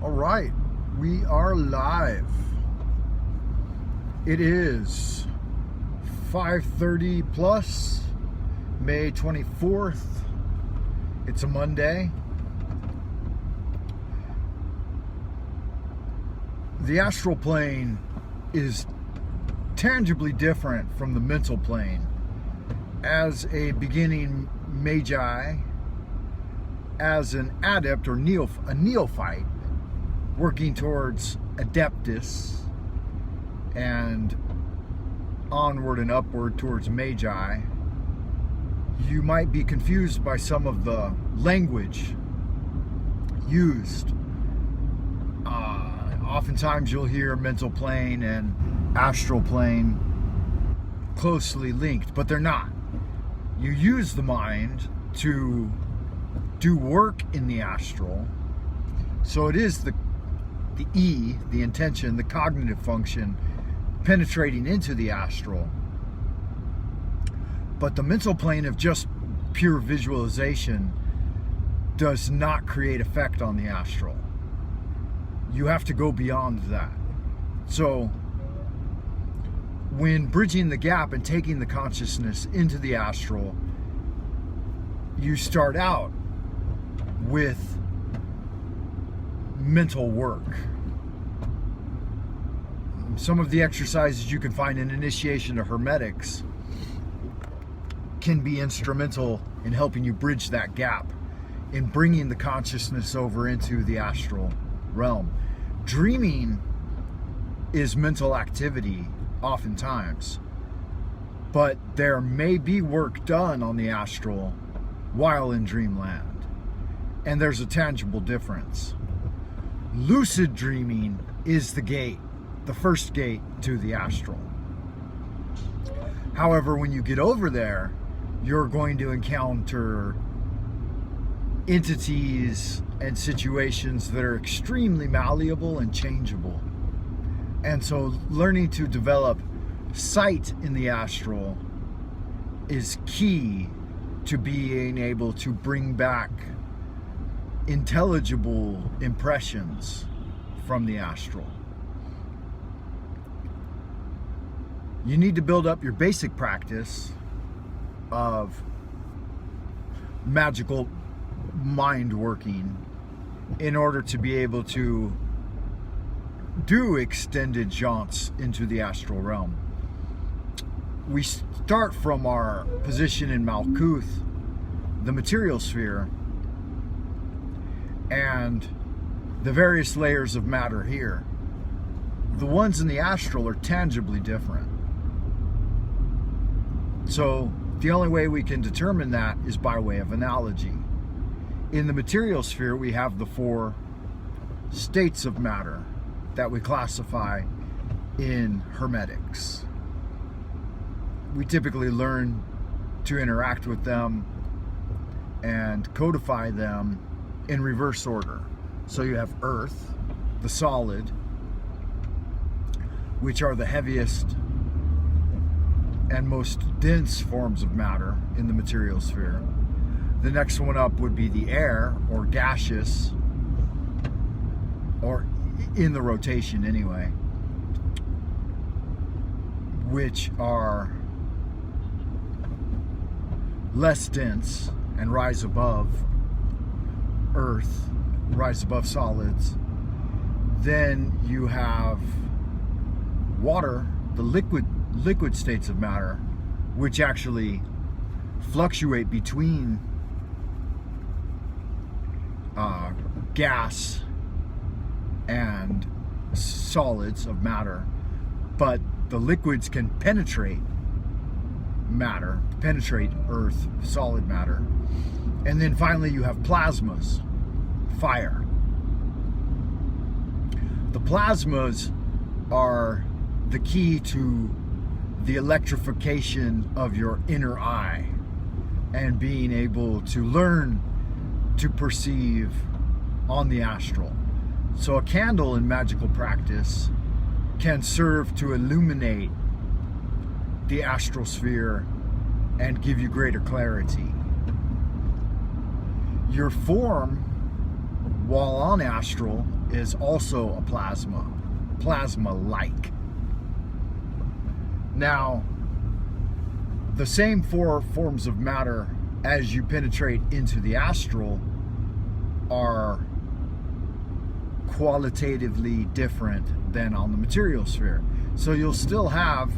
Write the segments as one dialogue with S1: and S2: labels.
S1: All right, we are live. It is 5:30 plus, May 24th. It's a Monday. The astral plane is tangibly different from the mental plane. As a beginning magi, as an adept or a neophyte, working towards adeptus and onward and upward towards magi, you might be confused by some of the language used. Oftentimes you'll hear mental plane and astral plane closely linked, but they're not. You use the mind to do work in the astral, so it is the intention, the cognitive function penetrating into the astral. But the mental plane of just pure visualization does not create effect on the astral. You have to go beyond that. So when bridging the gap and taking the consciousness into the astral, you start out with mental work. Some of the exercises you can find in Initiation to Hermetics can be instrumental in helping you bridge that gap, in bringing the consciousness over into the astral realm. Dreaming is mental activity oftentimes, but there may be work done on the astral while in dreamland, and there's a tangible difference. Lucid dreaming is the gate, the first gate to the astral. However, when you get over there, you're going to encounter entities and situations that are extremely malleable and changeable. And so learning to develop sight in the astral is key to being able to bring back intelligible impressions from the astral. You need to build up your basic practice of magical mind working in order to be able to do extended jaunts into the astral realm. We start from our position in Malkuth, the material sphere, and the various layers of matter here. The ones in the astral are tangibly different. So the only way we can determine that is by way of analogy. In the material sphere, we have the 4 states of matter that we classify in Hermetics. We typically learn to interact with them and codify them in reverse order. So you have Earth, the solid, which are the heaviest and most dense forms of matter in the material sphere. The next one up would be the air, or gaseous, or in the rotation anyway, which are less dense and rise above Earth, rise above solids. Then you have water, the liquid states of matter, which actually fluctuate between gas and solids of matter, but the liquids can penetrate matter, penetrate Earth, solid matter. And then finally you have plasmas, fire. The plasmas are the key to the electrification of your inner eye and being able to learn to perceive on the astral. So a candle in magical practice can serve to illuminate the astral sphere and give you greater clarity. Your form, while on astral, is also a plasma-like. Now, the same four forms of matter as you penetrate into the astral are qualitatively different than on the material sphere. So you'll still have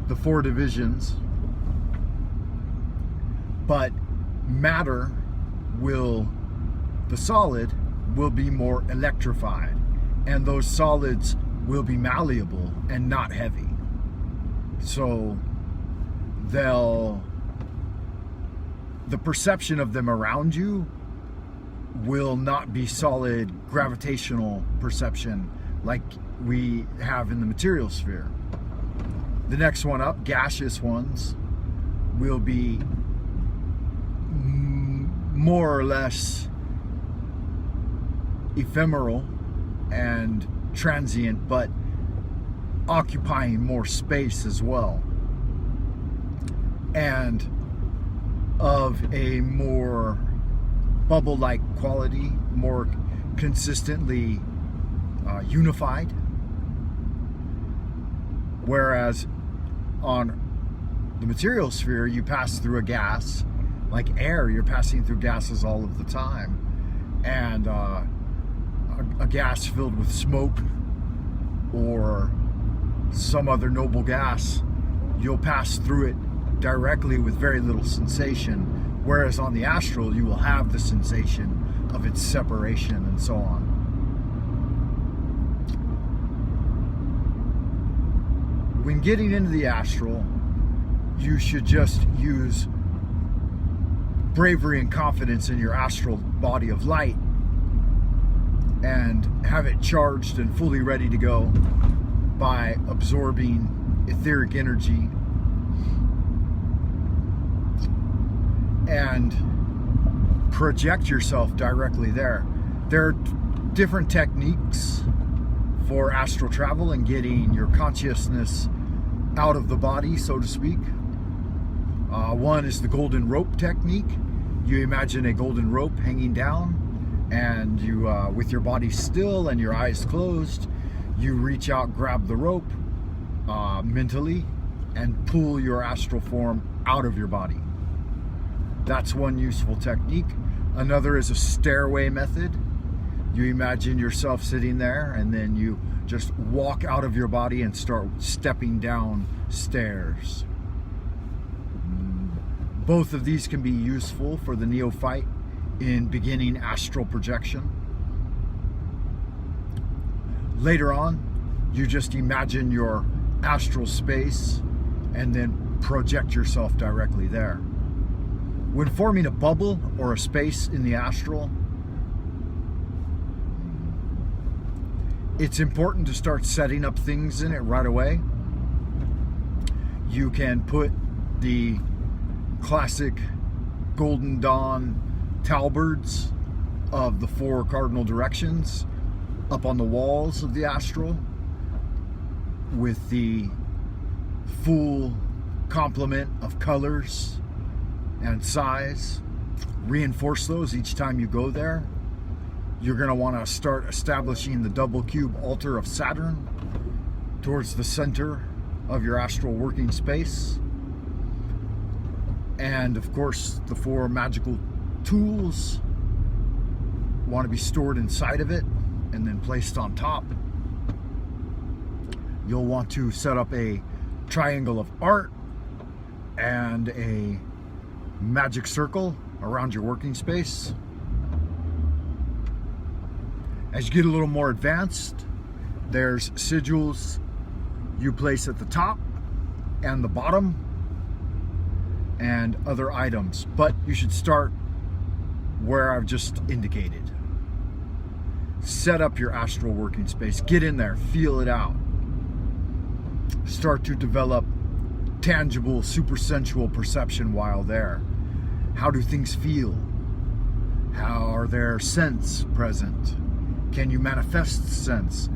S1: the four divisions, but matter the solid will be more electrified, and those solids will be malleable and not heavy. So the perception of them around you will not be solid gravitational perception like we have in the material sphere. The next one up, gaseous ones, will be more or less ephemeral and transient, but occupying more space as well, and of a more bubble-like quality, more consistently unified. Whereas on the material sphere, you pass through a gas, like air, you're passing through gases all of the time. And a gas filled with smoke or some other noble gas, you'll pass through it directly with very little sensation. Whereas on the astral, you will have the sensation of its separation and so on. When getting into the astral, you should just use bravery and confidence in your astral body of light and have it charged and fully ready to go by absorbing etheric energy and project yourself directly there. There are different techniques for astral travel and getting your consciousness out of the body, so to speak. One is the golden rope technique. You imagine a golden rope hanging down, and you, with your body still and your eyes closed, you reach out, grab the rope mentally, and pull your astral form out of your body. That's one useful technique. Another is a stairway method. You imagine yourself sitting there, and then you just walk out of your body and start stepping down stairs. Both of these can be useful for the neophyte in beginning astral projection. Later on, you just imagine your astral space and then project yourself directly there. When forming a bubble or a space in the astral, it's important to start setting up things in it right away. You can put the classic Golden Dawn talbards of the four cardinal directions up on the walls of the astral with the full complement of colors and size. Reinforce those each time you go there. You're going to want to start establishing the double cube altar of Saturn towards the center of your astral working space. And of course, the four magical tools want to be stored inside of it and then placed on top. You'll want to set up a triangle of art and a magic circle around your working space. As you get a little more advanced, there's sigils you place at the top and the bottom and other items, but you should start where I've just indicated. Set up your astral working space, get in there, feel it out. Start to develop tangible, supersensual perception while there. How do things feel? How are there scents present? Can you manifest scents?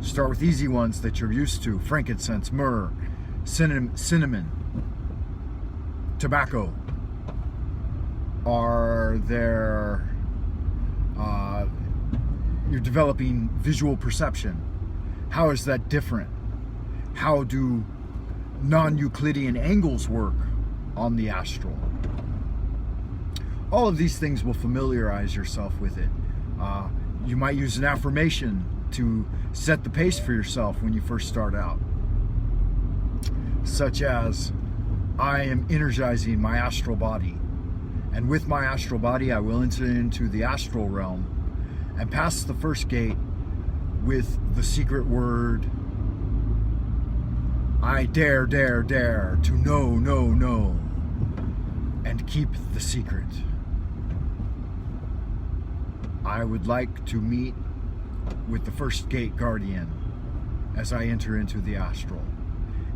S1: Start with easy ones that you're used to: frankincense, myrrh, cinnamon, tobacco. Are there You're developing visual perception. How is that different? How do non-Euclidean angles work on the astral? All of these things will familiarize yourself with it. You might use an affirmation to set the pace for yourself when you first start out, such as, I am energizing my astral body, and with my astral body I will enter into the astral realm and pass the first gate with the secret word, I dare to know, and keep the secret. I would like to meet with the first gate guardian as I enter into the astral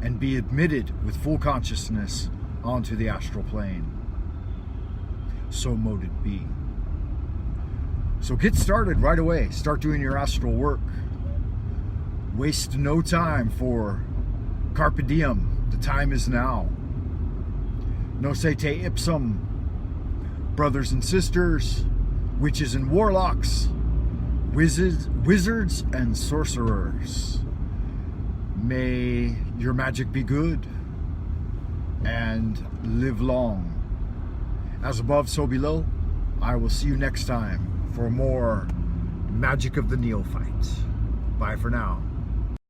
S1: and be admitted with full consciousness onto the astral plane. So mote it be. So get started right away. Start doing your astral work. Waste no time for carpe diem. The time is now. Nocete ipsum. Brothers and sisters, witches and warlocks, wizards and sorcerers, may your magic be good and live long. As above, so below. I will see you next time for more Magic of the Neophyte. Bye for now.